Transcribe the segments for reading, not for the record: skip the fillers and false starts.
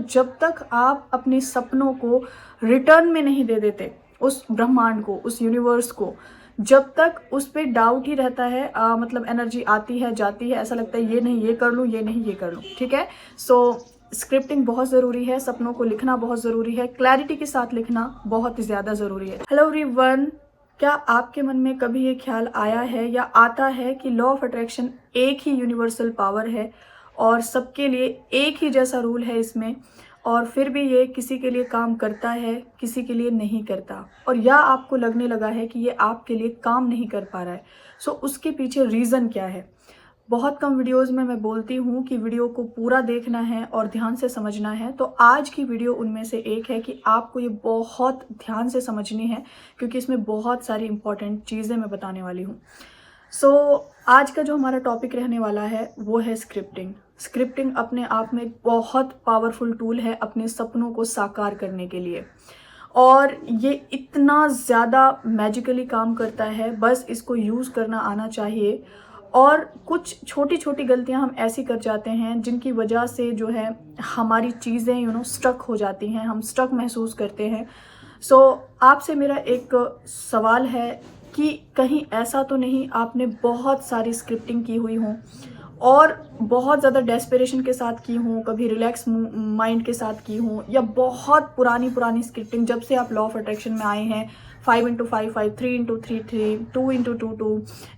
जब तक आप अपने सपनों को रिटर्न में नहीं दे देते उस ब्रह्मांड को, उस यूनिवर्स को, जब तक उस पर डाउट ही रहता है, मतलब एनर्जी आती है जाती है, ऐसा लगता है ये नहीं ये कर लूँ, ये नहीं ये कर लूँ, ठीक है। सो स्क्रिप्टिंग बहुत ज़रूरी है, सपनों को लिखना बहुत ज़रूरी है, क्लैरिटी के साथ लिखना बहुत ज़्यादा ज़रूरी है। हेलो एवरीवन, क्या आपके मन में कभी ये ख्याल आया है या आता है कि लॉ ऑफ अट्रैक्शन एक ही यूनिवर्सल पावर है और सबके लिए एक ही जैसा रूल है इसमें, और फिर भी ये किसी के लिए काम करता है, किसी के लिए नहीं करता, और या आपको लगने लगा है कि ये आपके लिए काम नहीं कर पा रहा है। सो उसके पीछे रीज़न क्या है? बहुत कम वीडियोस में मैं बोलती हूँ कि वीडियो को पूरा देखना है और ध्यान से समझना है, तो आज की वीडियो उनमें से एक है कि आपको ये बहुत ध्यान से समझनी है, क्योंकि इसमें बहुत सारी इंपॉर्टेंट चीज़ें मैं बताने वाली हूँ। आज का जो हमारा टॉपिक रहने वाला है वो है स्क्रिप्टिंग। स्क्रिप्टिंग अपने आप में एक बहुत पावरफुल टूल है अपने सपनों को साकार करने के लिए, और ये इतना ज़्यादा मैजिकली काम करता है, बस इसको यूज़ करना आना चाहिए। और कुछ छोटी छोटी गलतियां हम ऐसी कर जाते हैं जिनकी वजह से जो है हमारी चीज़ें स्ट्रक हो जाती हैं, हम स्ट्रक महसूस करते हैं। आपसे मेरा एक सवाल है कि कहीं ऐसा तो नहीं आपने बहुत सारी स्क्रिप्टिंग की हुई हो और बहुत ज़्यादा डेस्परेशन के साथ की हूँ, कभी रिलैक्स माइंड के साथ की हूँ, या बहुत पुरानी स्क्रिप्टिंग जब से आप लॉ ऑफ अट्रैक्शन में आए हैं, 5x5 5, 3x3 3, 2x2 2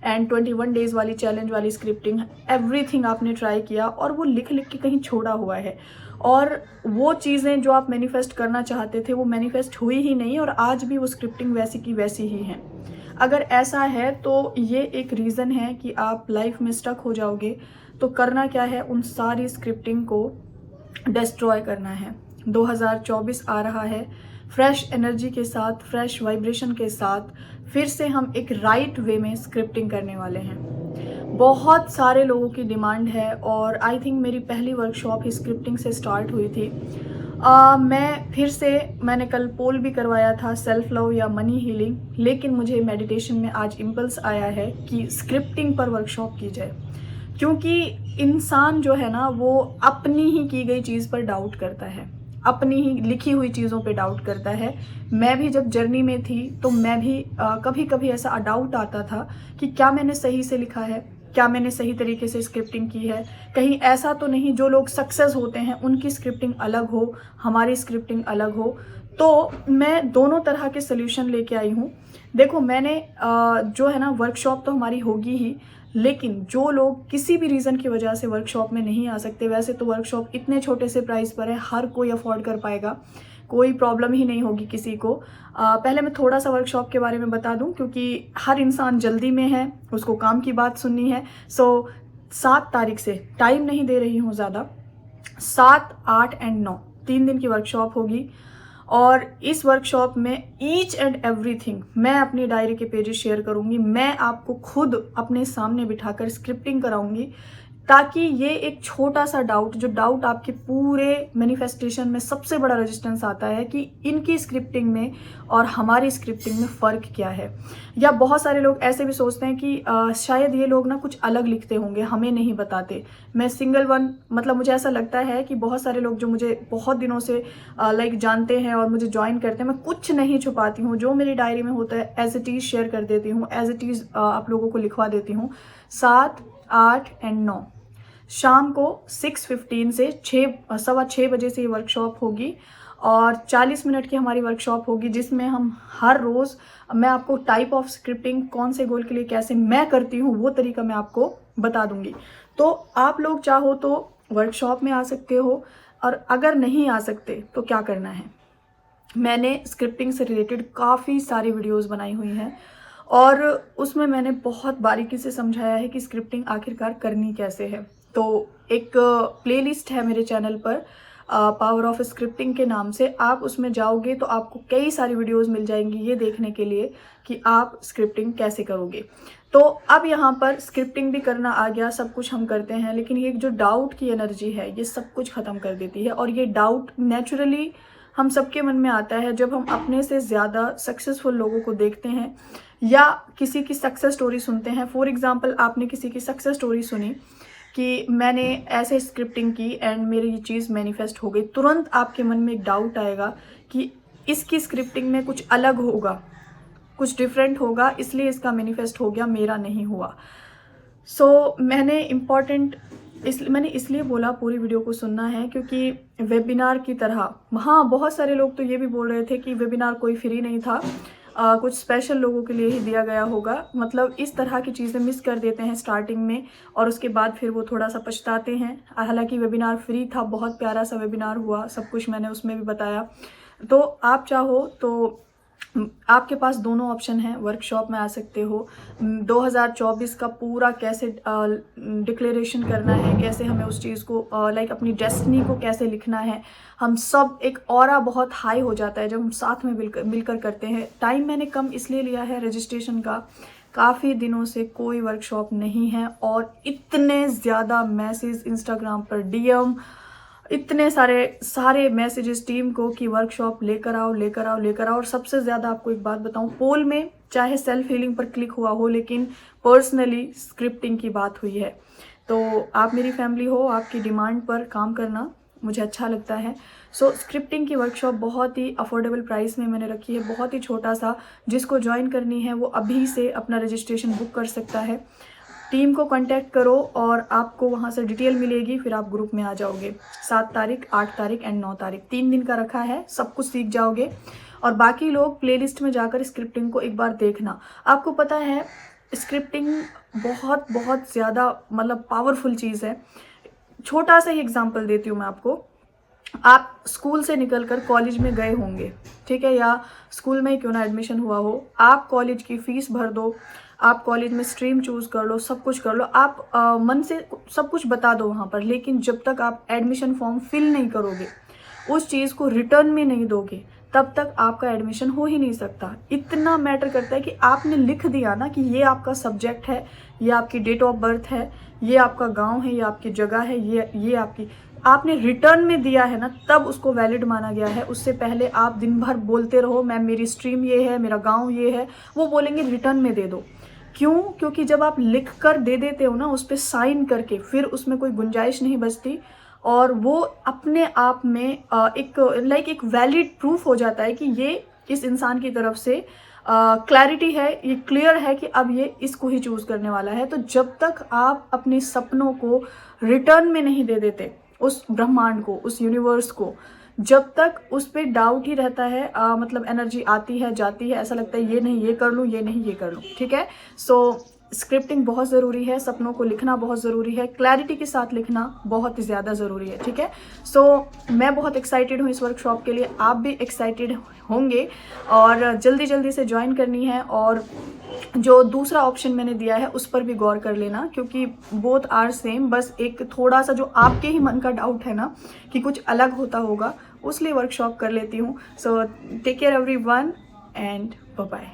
and 21 days वाली चैलेंज वाली स्क्रिप्टिंग, एवरीथिंग आपने ट्राई किया और वो लिख के कहीं छोड़ा हुआ है, और वो चीज़ें जो आप मैनिफेस्ट करना चाहते थे वो मैनिफेस्ट हुई ही नहीं, और आज भी वो स्क्रिप्टिंग वैसी की वैसी ही है। अगर ऐसा है तो ये एक रीज़न है कि आप लाइफ में स्टक हो जाओगे। तो करना क्या है, उन सारी स्क्रिप्टिंग को डिस्ट्रॉय करना है। 2024 आ रहा है, फ्रेश एनर्जी के साथ, फ्रेश वाइब्रेशन के साथ, फिर से हम एक राइट वे में स्क्रिप्टिंग करने वाले हैं। बहुत सारे लोगों की डिमांड है, और आई थिंक मेरी पहली वर्कशॉप ही स्क्रिप्टिंग से स्टार्ट हुई थी। मैंने कल पोल भी करवाया था, सेल्फ लव या मनी हीलिंग, लेकिन मुझे मेडिटेशन में आज इम्पल्स आया है कि स्क्रिप्टिंग पर वर्कशॉप की जाए, क्योंकि इंसान जो है ना वो अपनी ही की गई चीज़ पर डाउट करता है, अपनी ही लिखी हुई चीज़ों पे डाउट करता है। मैं भी जब जर्नी में थी तो मैं भी कभी कभी ऐसा डाउट आता था कि क्या मैंने सही से लिखा है, क्या मैंने सही तरीके से स्क्रिप्टिंग की है, कहीं ऐसा तो नहीं जो लोग सक्सेस होते हैं उनकी स्क्रिप्टिंग अलग हो, हमारी स्क्रिप्टिंग अलग हो। तो मैं दोनों तरह के सोल्यूशन लेके आई हूँ। देखो, मैंने जो है ना, वर्कशॉप तो हमारी होगी ही, लेकिन जो लोग किसी भी रीज़न की वजह से वर्कशॉप में नहीं आ सकते, वैसे तो वर्कशॉप इतने छोटे से प्राइस पर है, हर कोई अफोर्ड कर पाएगा, कोई प्रॉब्लम ही नहीं होगी किसी को। पहले मैं थोड़ा सा वर्कशॉप के बारे में बता दूं, क्योंकि हर इंसान जल्दी में है, उसको काम की बात सुननी है। 7 तारीख से, टाइम नहीं दे रही हूँ ज़्यादा, 7, 8 एंड 9 3 दिन की वर्कशॉप होगी, और इस वर्कशॉप में ईच एंड एवरीथिंग मैं अपनी डायरी के पेजेस शेयर करूंगी। मैं आपको खुद अपने सामने बिठाकर स्क्रिप्टिंग कराऊंगी, ताकि ये एक छोटा सा डाउट आपके पूरे मैनिफेस्टेशन में सबसे बड़ा रेजिस्टेंस आता है कि इनकी स्क्रिप्टिंग में और हमारी स्क्रिप्टिंग में फ़र्क क्या है। या बहुत सारे लोग ऐसे भी सोचते हैं कि शायद ये लोग ना कुछ अलग लिखते होंगे, हमें नहीं बताते। मैं सिंगल वन, मतलब मुझे ऐसा लगता है कि बहुत सारे लोग जो मुझे बहुत दिनों से जानते हैं और मुझे ज्वाइन करते हैं, मैं कुछ नहीं छुपाती हूँ, जो मेरी डायरी में होता है एज इट इज़ शेयर कर देती हूँ, एज इट इज़ आप लोगों को लिखवा देती हूँ। 7, 8 एंड 9 शाम को 6:15 से 6:15 बजे से ये वर्कशॉप होगी, और 40 मिनट की हमारी वर्कशॉप होगी, जिसमें हम हर रोज़, मैं आपको टाइप ऑफ स्क्रिप्टिंग कौन से गोल के लिए कैसे मैं करती हूँ वो तरीका मैं आपको बता दूंगी। तो आप लोग चाहो तो वर्कशॉप में आ सकते हो, और अगर नहीं आ सकते तो क्या करना है, मैंने स्क्रिप्टिंग से रिलेटेड काफ़ी सारी वीडियोस बनाई हुई हैं, और उसमें मैंने बहुत बारीकी से समझाया है कि स्क्रिप्टिंग आखिरकार करनी कैसे है। तो एक प्लेलिस्ट है मेरे चैनल पर, पावर ऑफ स्क्रिप्टिंग के नाम से, आप उसमें जाओगे तो आपको कई सारी वीडियोस मिल जाएंगी ये देखने के लिए कि आप स्क्रिप्टिंग कैसे करोगे। तो अब यहाँ पर स्क्रिप्टिंग भी करना आ गया, सब कुछ हम करते हैं, लेकिन ये जो डाउट की एनर्जी है ये सब कुछ ख़त्म कर देती है। और ये डाउट नेचुरली हम सबके मन में आता है जब हम अपने से ज़्यादा सक्सेसफुल लोगों को देखते हैं या किसी की सक्सेस स्टोरी सुनते हैं। फॉर एग्जाम्पल, आपने किसी की सक्सेस स्टोरी सुनी, कि मैंने ऐसे स्क्रिप्टिंग की एंड मेरी ये चीज़ मैनिफेस्ट हो गई। तुरंत आपके मन में एक डाउट आएगा कि इसकी स्क्रिप्टिंग में कुछ अलग होगा, कुछ डिफरेंट होगा, इसलिए इसका मैनिफेस्ट हो गया, मेरा नहीं हुआ। मैंने इसलिए बोला पूरी वीडियो को सुनना है, क्योंकि वेबिनार की तरह, हाँ बहुत सारे लोग तो ये भी बोल रहे थे कि वेबिनार कोई फ्री नहीं था, कुछ स्पेशल लोगों के लिए ही दिया गया होगा। मतलब इस तरह की चीज़ें मिस कर देते हैं स्टार्टिंग में और उसके बाद फिर वो थोड़ा सा पछताते हैं। हालांकि वेबिनार फ्री था, बहुत प्यारा सा वेबिनार हुआ, सब कुछ मैंने उसमें भी बताया। तो आप चाहो तो आपके पास दोनों ऑप्शन हैं, वर्कशॉप में आ सकते हो। 2024 का पूरा कैसे डिक्लेरेशन करना है, कैसे हमें उस चीज़ को लाइक अपनी डेस्टिनी को कैसे लिखना है, हम सब एक ऑरा बहुत हाई हो जाता है जब हम साथ में मिलकर करते हैं। टाइम मैंने कम इसलिए लिया है रजिस्ट्रेशन का, काफ़ी दिनों से कोई वर्कशॉप नहीं है और इतने ज़्यादा मैसेज इंस्टाग्राम पर, डीएम, इतने सारे मैसेजेस टीम को कि वर्कशॉप लेकर आओ लेकर आओ लेकर आओ। और सबसे ज़्यादा आपको एक बात बताऊं, पोल में चाहे सेल्फ हीलिंग पर क्लिक हुआ हो, लेकिन पर्सनली स्क्रिप्टिंग की बात हुई है। तो आप मेरी फैमिली हो, आपकी डिमांड पर काम करना मुझे अच्छा लगता है। स्क्रिप्टिंग की वर्कशॉप बहुत ही अफोर्डेबल प्राइस में मैंने रखी है, बहुत ही छोटा सा। जिसको ज्वाइन करनी है वो अभी से अपना रजिस्ट्रेशन बुक कर सकता है। टीम को कांटेक्ट करो और आपको वहाँ से डिटेल मिलेगी, फिर आप ग्रुप में आ जाओगे। 7 तारीख, 8 तारीख एंड 9 तारीख 3 दिन का रखा है, सब कुछ सीख जाओगे। और बाकी लोग प्लेलिस्ट में जाकर स्क्रिप्टिंग को एक बार देखना। आपको पता है स्क्रिप्टिंग बहुत बहुत ज़्यादा मतलब पावरफुल चीज़ है। छोटा सा ही एग्जाम्पल देती हूँ मैं आपको। आप स्कूल से निकलकर कॉलेज में गए होंगे, ठीक है, या स्कूल में ही क्यों ना एडमिशन हुआ हो, आप कॉलेज की फ़ीस भर दो, आप कॉलेज में स्ट्रीम चूज़ कर लो, सब कुछ कर लो, आप मन से सब कुछ बता दो वहाँ पर, लेकिन जब तक आप एडमिशन फॉर्म फिल नहीं करोगे, उस चीज़ को रिटर्न में नहीं दोगे, तब तक आपका एडमिशन हो ही नहीं सकता। इतना मैटर करता है कि आपने लिख दिया ना कि ये आपका सब्जेक्ट है, ये आपकी डेट ऑफ बर्थ है, ये आपका गांव है, ये आपकी जगह है, ये आपने रिटर्न में दिया है ना, तब उसको वैलिड माना गया है। उससे पहले आप दिन भर बोलते रहो मैम मेरी स्ट्रीम ये है, मेरा गांव ये है, वो बोलेंगे रिटर्न में दे दो। क्यों? क्योंकि जब आप लिख कर दे देते हो ना, उस पर साइन करके, फिर उसमें कोई गुंजाइश नहीं बचती और वो अपने आप में एक वैलिड प्रूफ हो जाता है कि ये इस इंसान की तरफ से क्लैरिटी है, ये क्लियर है कि अब ये इसको ही चूज़ करने वाला है। तो जब तक आप अपने सपनों को रिटर्न में नहीं दे देते उस ब्रह्मांड को, उस यूनिवर्स को, जब तक उस पर डाउट ही रहता है, मतलब एनर्जी आती है जाती है, ऐसा लगता है ये नहीं ये कर लूँ, ये नहीं ये कर लूँ, ठीक है। स्क्रिप्टिंग बहुत ज़रूरी है, सपनों को लिखना बहुत ज़रूरी है, क्लैरिटी के साथ लिखना बहुत ज़्यादा ज़रूरी है, ठीक है। मैं बहुत एक्साइटेड हूँ इस वर्कशॉप के लिए, आप भी एक्साइटेड होंगे और जल्दी जल्दी से ज्वाइन करनी है। और जो दूसरा ऑप्शन मैंने दिया है उस पर भी गौर कर लेना, क्योंकि बोथ आर सेम, बस एक थोड़ा सा जो आपके ही मन का डाउट है ना कि कुछ अलग होता होगा, उसलिए वर्कशॉप कर लेती हूँ। Take care everyone and bye bye.